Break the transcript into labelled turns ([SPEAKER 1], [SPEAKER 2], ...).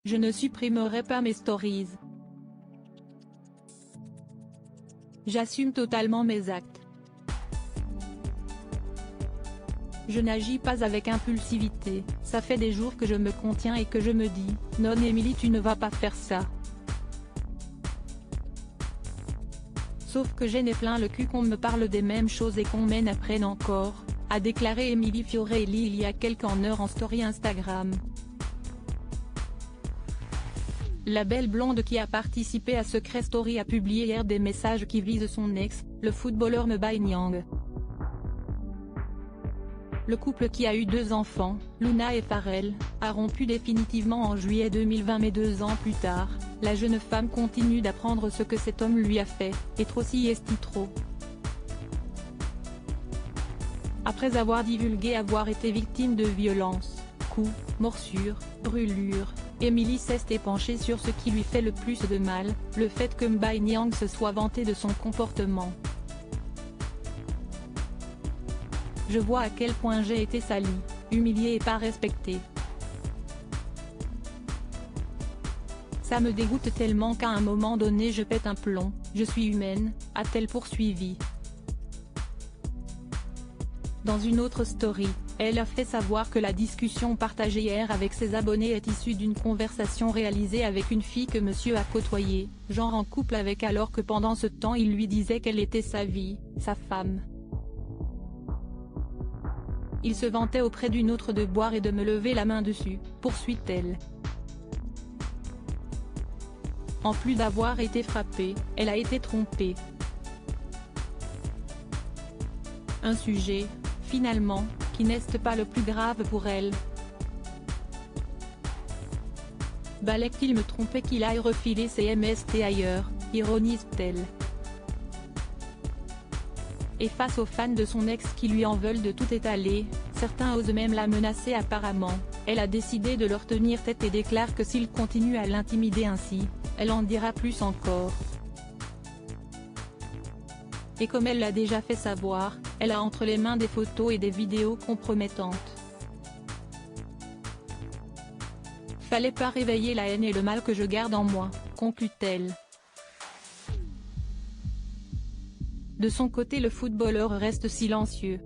[SPEAKER 1] Je ne supprimerai pas mes stories. J'assume totalement mes actes. Je n'agis pas avec impulsivité, ça fait des jours que je me contiens et que je me dis, non Émilie tu ne vas pas faire ça. Sauf que j'en ai plein le cul qu'on me parle des mêmes choses et qu'on m'en apprenne encore, a déclaré Émilie Fiorelli il y a quelques heures en story Instagram. La belle blonde qui a participé à Secret Story a publié hier des messages qui visent son ex, le footballeur Mbaye Niang. Le couple qui a eu 2 enfants, Luna et Pharrell, a rompu définitivement en juillet 2020 mais 2 ans plus tard, la jeune femme continue d'apprendre ce que cet homme lui a fait, et trop si est-il trop. Après avoir divulgué avoir été victime de violences, coups, morsures, brûlures, Émilie s'est penchée sur ce qui lui fait le plus de mal, le fait que Mbaye Niang se soit vanté de son comportement. Je vois à quel point j'ai été salie, humiliée et pas respectée. Ça me dégoûte tellement qu'à un moment donné je pète un plomb, je suis humaine, a-t-elle poursuivi. Dans une autre story, elle a fait savoir que la discussion partagée hier avec ses abonnés est issue d'une conversation réalisée avec une fille que monsieur a côtoyée, genre en couple avec alors que pendant ce temps il lui disait qu'elle était sa vie, sa femme. Il se vantait auprès d'une autre de boire et de me lever la main dessus, poursuit-elle. En plus d'avoir été frappée, elle a été trompée. Un sujet, finalement, qui n'est pas le plus grave pour elle. Balek-t-il me tromper qu'il aille refiler ses MST ailleurs, ironise-t-elle. Et face aux fans de son ex qui lui en veulent de tout étaler, certains osent même la menacer apparemment, elle a décidé de leur tenir tête et déclare que s'il continue à l'intimider ainsi, elle en dira plus encore. Et comme elle l'a déjà fait savoir, elle a entre les mains des photos et des vidéos compromettantes. Fallait pas réveiller la haine et le mal que je garde en moi, conclut-elle. De son côté le footballeur reste silencieux.